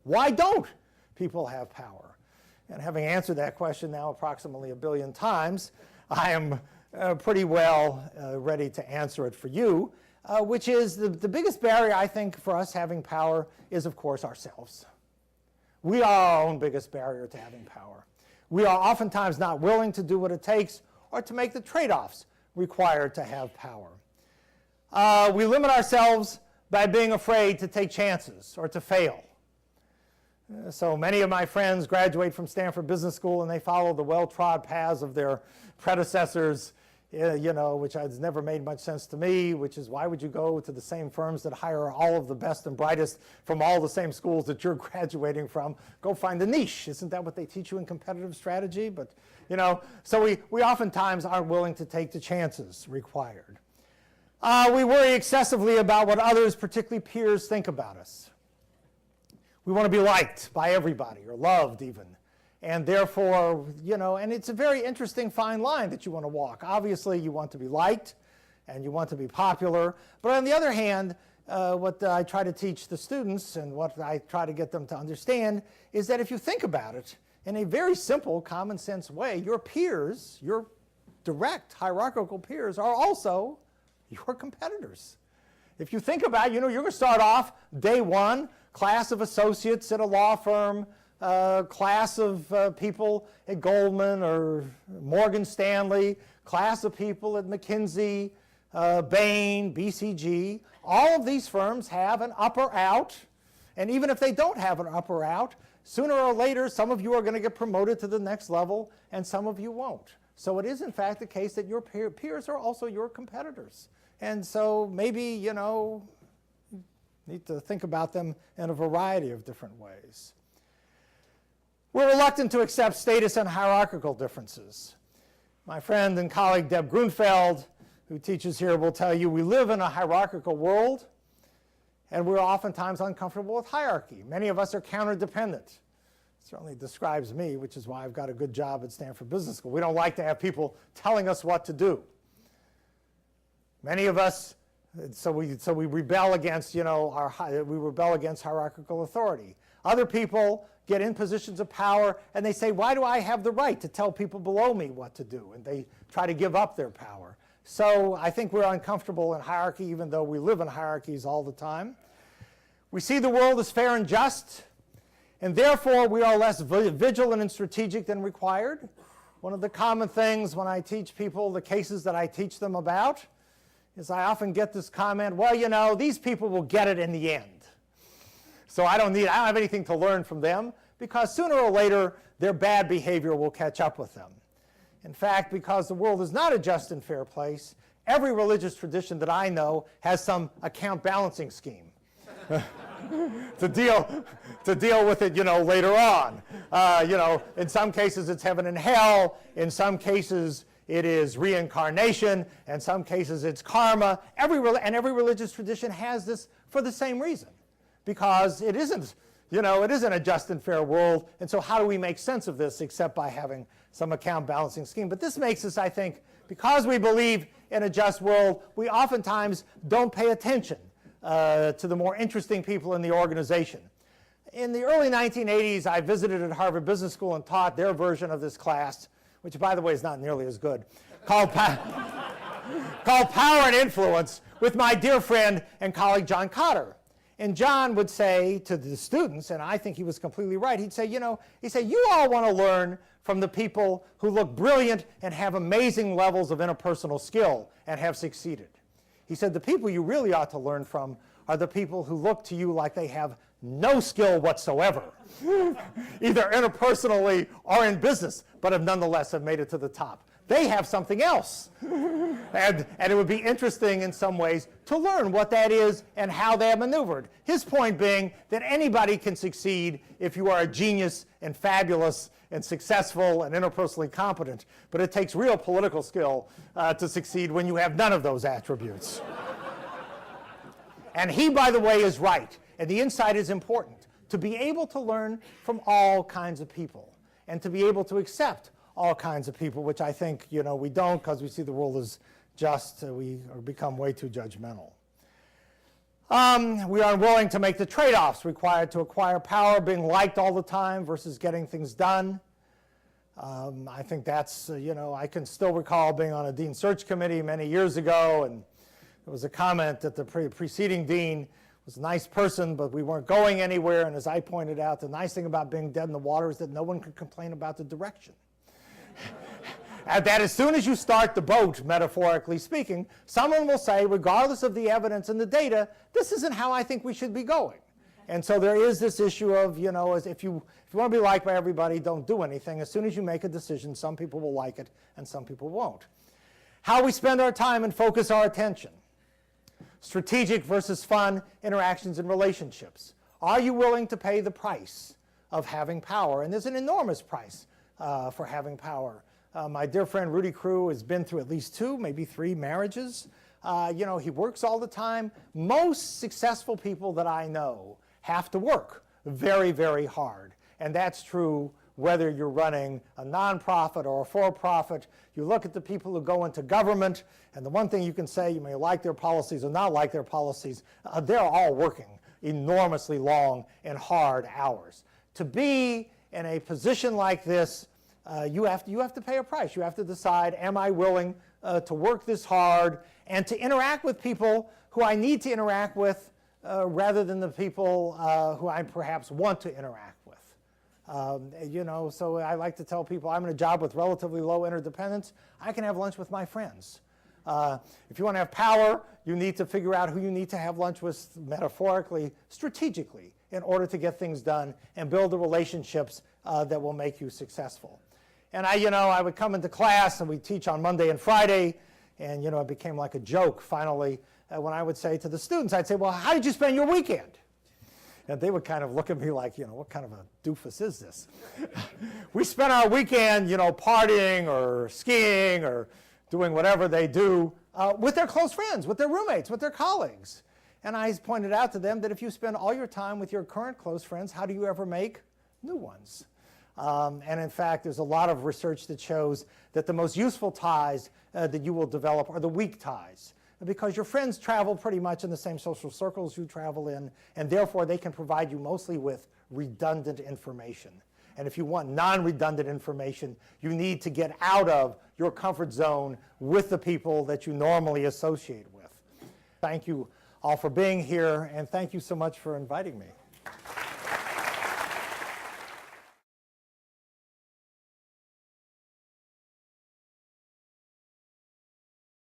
Why don't people have power? And having answered that question now approximately 1 billion times, I am pretty well ready to answer it for you, which is the biggest barrier, I think, for us having power is, of course, ourselves. We are our own biggest barrier to having power. We are oftentimes not willing to do what it takes or to make the trade-offs required to have power. We limit ourselves by being afraid to take chances or to fail. So many of my friends graduate from Stanford Business School and they follow the well-trod paths of their predecessors, which has never made much sense to me, which is why would you go to the same firms that hire all of the best and brightest from all the same schools that you're graduating from? Go find a niche. Isn't that what they teach you in competitive strategy? But, so we oftentimes aren't willing to take the chances required. We worry excessively about what others, particularly peers, think about us. We want to be liked by everybody, or loved even. And therefore, and it's a very interesting fine line that you want to walk. Obviously, you want to be liked, and you want to be popular. But on the other hand, what I try to teach the students, and what I try to get them to understand, is that if you think about it in a very simple, common sense way, your peers, your direct hierarchical peers, are also your competitors. If you think about it, you're going to start off day one, class of associates at a law firm, class of people at Goldman or Morgan Stanley, class of people at McKinsey, Bain, BCG. All of these firms have an up or out, and even if they don't have an up or out, sooner or later some of you are going to get promoted to the next level and some of you won't. So it is in fact the case that your peers are also your competitors. And so maybe, need to think about them in a variety of different ways. We're reluctant to accept status and hierarchical differences. My friend and colleague Deb Grunfeld, who teaches here, will tell you we live in a hierarchical world, and we're oftentimes uncomfortable with hierarchy. Many of us are counter-dependent. It certainly describes me, which is why I've got a good job at Stanford Business School. We don't like to have people telling us what to do. Many of us, so we rebel against, we rebel against hierarchical authority. Other people get in positions of power and they say, why do I have the right to tell people below me what to do? And they try to give up their power. So I think we're uncomfortable in hierarchy, even though we live in hierarchies all the time. We see the world as fair and just, and therefore we are less vigilant and strategic than required. One of the common things when I teach people the cases that I teach them about is I often get this comment, well, these people will get it in the end. So I don't have anything to learn from them, because sooner or later their bad behavior will catch up with them. In fact, because the world is not a just and fair place, every religious tradition that I know has some account balancing scheme to deal with it, later on. In some cases it's heaven and hell. In some cases it is reincarnation. In some cases it's karma. Every religious tradition has this for the same reason, because it isn't a just and fair world. And so how do we make sense of this except by having some account balancing scheme? But this makes us, I think, because we believe in a just world, we oftentimes don't pay attention to the more interesting people in the organization. In the early 1980s, I visited at Harvard Business School and taught their version of this class, which, by the way, is not nearly as good, called Power and Influence, with my dear friend and colleague John Kotter. And John would say to the students, and I think he was completely right, he'd say, you all want to learn from the people who look brilliant and have amazing levels of interpersonal skill and have succeeded. He said, the people you really ought to learn from are the people who look to you like they have no skill whatsoever, either interpersonally or in business, but nonetheless have made it to the top. They have something else. And it would be interesting in some ways to learn what that is and how they have maneuvered. His point being that anybody can succeed if you are a genius and fabulous and successful and interpersonally competent, but it takes real political skill to succeed when you have none of those attributes. And he, by the way, is right. And the insight is important, to be able to learn from all kinds of people and to be able to accept all kinds of people, which I think we don't, because we see the world as just. We become way too judgmental. We are unwilling to make the trade-offs required to acquire power, being liked all the time versus getting things done. I think that's, I can still recall being on a dean search committee many years ago, and there was a comment that the preceding dean was a nice person, but we weren't going anywhere. And as I pointed out, the nice thing about being dead in the water is that no one could complain about the direction. And that as soon as you start the boat, metaphorically speaking, someone will say, regardless of the evidence and the data, this isn't how I think we should be going. And so there is this issue of, as if you want to be liked by everybody, don't do anything. As soon as you make a decision, some people will like it and some people won't. How we spend our time and focus our attention. Strategic versus fun interactions and relationships. Are you willing to pay the price of having power? And there's an enormous price for having power. My dear friend Rudy Crew has been through at least 2, maybe 3 marriages. He works all the time. Most successful people that I know have to work very, very hard. And that's true whether you're running a nonprofit or a for-profit. You look at the people who go into government, and the one thing you can say, you may like their policies or not like their policies, they're all working enormously long and hard hours. To be in a position like this, you have to pay a price. You have to decide, am I willing to work this hard and to interact with people who I need to interact with rather than the people who I perhaps want to interact with. So I like to tell people I'm in a job with relatively low interdependence. I can have lunch with my friends. If you want to have power, you need to figure out who you need to have lunch with metaphorically, strategically, in order to get things done and build the relationships that will make you successful. And I would come into class and we'd teach on Monday and Friday, and it became like a joke finally when I would say to the students, I'd say, well, how did you spend your weekend? And they would kind of look at me like, what kind of a doofus is this? We spent our weekend, partying or skiing or doing whatever they do with their close friends, with their roommates, with their colleagues. And I pointed out to them that if you spend all your time with your current close friends, how do you ever make new ones? And in fact, there's a lot of research that shows that the most useful ties that you will develop are the weak ties, because your friends travel pretty much in the same social circles you travel in, and therefore they can provide you mostly with redundant information. And if you want non-redundant information, you need to get out of your comfort zone with the people that you normally associate with. Thank you all for being here, and thank you so much for inviting me.